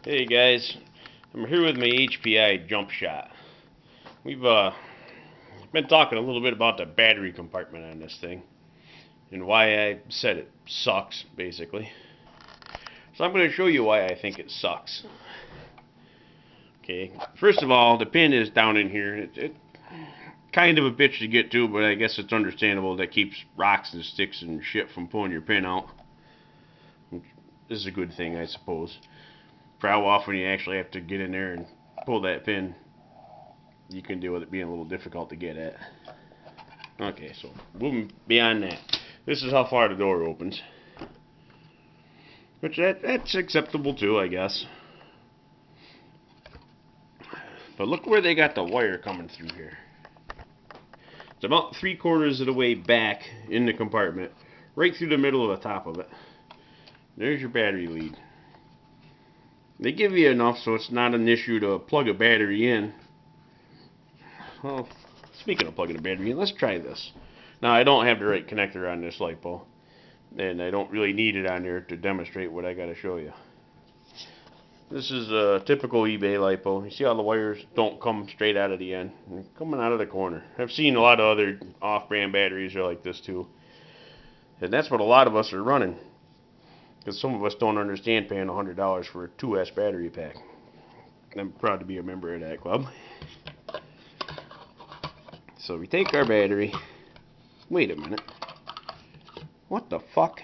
Hey guys, I'm here with my HPI jump shot. We've been talking a little bit about the battery compartment on this thing and why I said it sucks, basically. So I'm going to show you why I think it sucks. Okay, first of all, the pin is down in here. It's kind of a bitch to get to, but I guess it's understandable. That keeps rocks and sticks and shit from pulling your pin out. This is a good thing, I suppose. For how often you actually have to get in there and pull that pin, you can deal with it being a little difficult to get at. Okay, so moving beyond that, this is how far the door opens, which that's acceptable too, I guess. But look where they got the wire coming through here. It's about 3/4 of the way back in the compartment, right through the middle of the top of it. There's your battery lead. They give you enough so it's not an issue to plug a battery in. Well, speaking of plugging a battery in, let's try this. Now, I don't have the right connector on this LiPo, and I don't really need it on there to demonstrate what I got to show you. This is a typical eBay LiPo. You see how the wires don't come straight out of the end? They're coming out of the corner. I've seen a lot of other off-brand batteries are like this too. And that's what a lot of us are running. Because some of us don't understand paying $100 for a 2S battery pack. I'm proud to be a member of that club. So we take our battery. Wait a minute. What the fuck?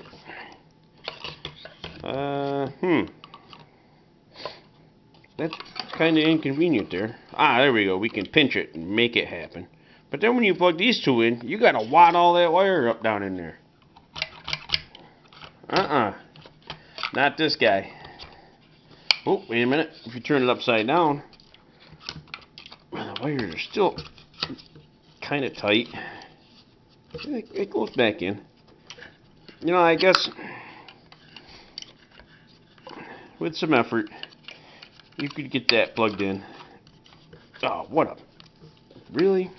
That's kind of inconvenient there. Ah, there we go. We can pinch it and make it happen. But then when you plug these two in, you gotta wad all that wire up down in there. Not this guy. Oh, wait a minute. If you turn it upside down, the wires are still kind of tight. It goes back in. You know, I guess with some effort, you could get that plugged in. Oh, what a... Really?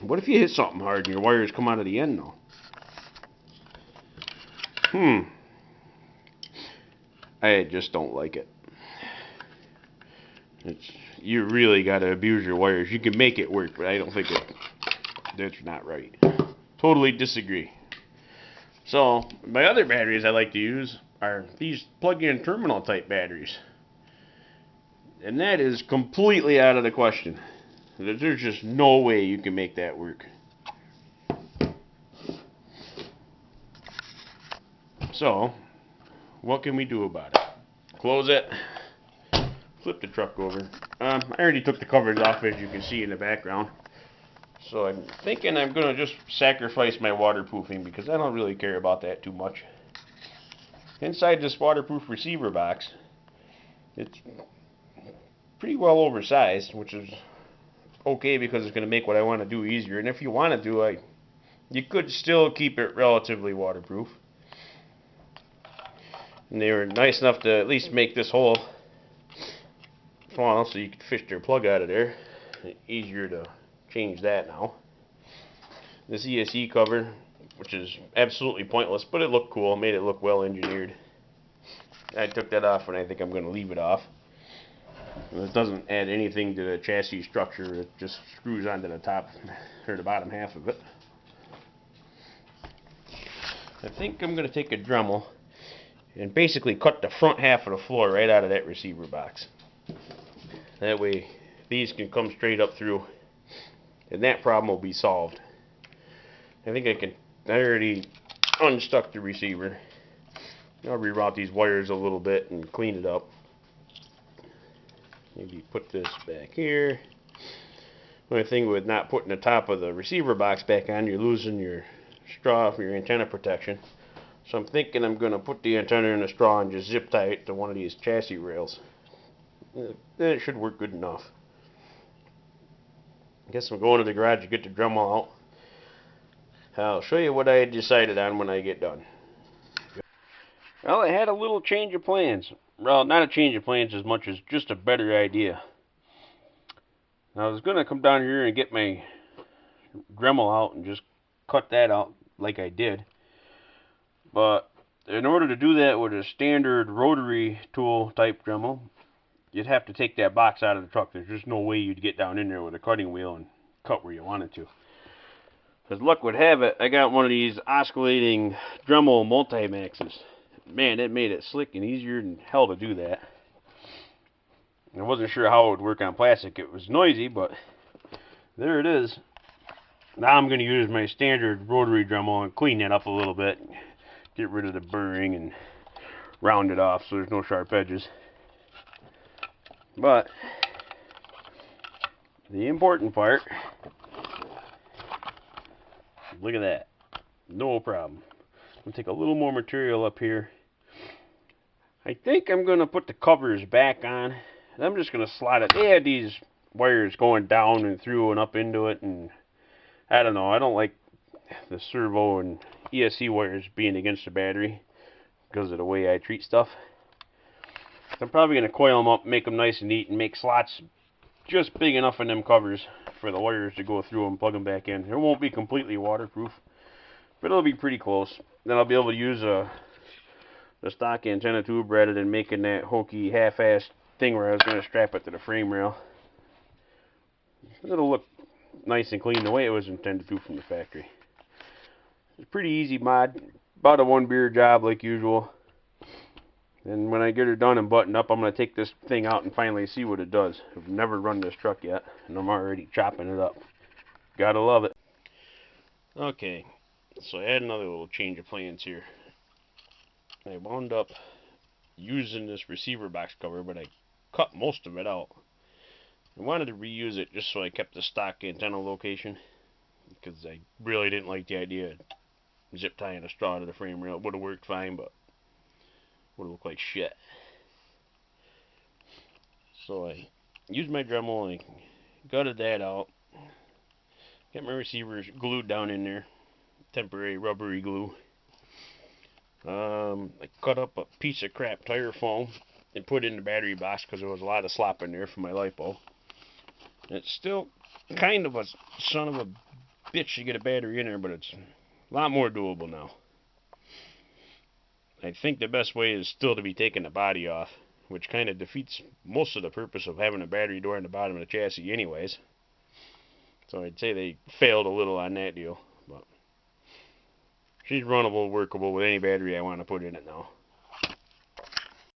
What if you hit something hard and your wires come out of the end, though? I just don't like it. You really got to abuse your wires. You can make it work, but I don't think that's not right. Totally disagree. So, my other batteries I like to use are these plug-in terminal type batteries. And that is completely out of the question. There's just no way you can make that work. So, what can we do about it? Close it. Flip the truck over. I already took the covers off, as you can see in the background. So I'm thinking I'm going to just sacrifice my waterproofing because I don't really care about that too much. Inside this waterproof receiver box, it's pretty well oversized, which is okay because it's going to make what I want to do easier. And if you want to do, you could still keep it relatively waterproof. And they were nice enough to at least make this hole small so you could fish your plug out of there. Easier to change that now. This ESC cover, which is absolutely pointless, but it looked cool, made it look well engineered. I took that off and I think I'm going to leave it off. And it doesn't add anything to the chassis structure, it just screws onto the top or the bottom half of it. I think I'm going to take a Dremel and basically cut the front half of the floor right out of that receiver box. That way these can come straight up through and that problem will be solved. I think I already unstuck the receiver. I'll reroute these wires a little bit and clean it up. Maybe put this back here. The only thing with not putting the top of the receiver box back on, you're losing your straw for your antenna protection. So I'm thinking I'm going to put the antenna in the straw and just zip tie it to one of these chassis rails. Then it should work good enough. I guess I'm going to the garage to get the Dremel out. I'll show you what I decided on when I get done. Well, I had a little change of plans. Well, not a change of plans as much as just a better idea. I was going to come down here and get my Dremel out and just cut that out like I did. But In order to do that with a standard rotary tool type Dremel, you'd have to take that box out of the truck. There's just no way you'd get down in there with a cutting wheel and cut where you wanted to. As luck would have it, I got one of these oscillating Dremel Multimaxes. Man, it made it slick and easier than hell to do that. I wasn't sure how it would work on plastic. It was noisy, but there it is. Now I'm going to use my standard rotary Dremel and clean that up a little bit. Get rid of the burring and round it off so there's no sharp edges. But the important part, look at that. No problem. I'm going to take a little more material up here. I think I'm going to put the covers back on. I'm just going to slide it. They had these wires going down and through and up into it, and I don't know. I don't like the servo and ESC wires being against the battery because of the way I treat stuff. I'm probably going to coil them up, make them nice and neat, and make slots just big enough in them covers for the wires to go through and plug them back in. It won't be completely waterproof, but it'll be pretty close. Then I'll be able to use the stock antenna tube rather than making that hokey half-assed thing where I was going to strap it to the frame rail. It'll look nice and clean the way it was intended to from the factory. It's a pretty easy mod, about a one beer job like usual. And when I get her done and buttoned up, I'm going to take this thing out and finally see what it does. I've never run this truck yet, and I'm already chopping it up. Gotta love it. Okay, so I had another little change of plans here. I wound up using this receiver box cover, but I cut most of it out. I wanted to reuse it just so I kept the stock antenna location, because I really didn't like the idea of zip tying a straw to the frame rail. It would have worked fine, but would have looked like shit. So I used my Dremel and I gutted that out. Got my receivers glued down in there, temporary rubbery glue. I cut up a piece of crap tire foam and put it in the battery box because there was a lot of slop in there for my lipo. It's still kind of a son of a bitch to get a battery in there, but it's a lot more doable now. I think the best way is still to be taking the body off, which kind of defeats most of the purpose of having a battery door in the bottom of the chassis anyways. So I'd say they failed a little on that deal, but she's runnable, workable with any battery I want to put in it now.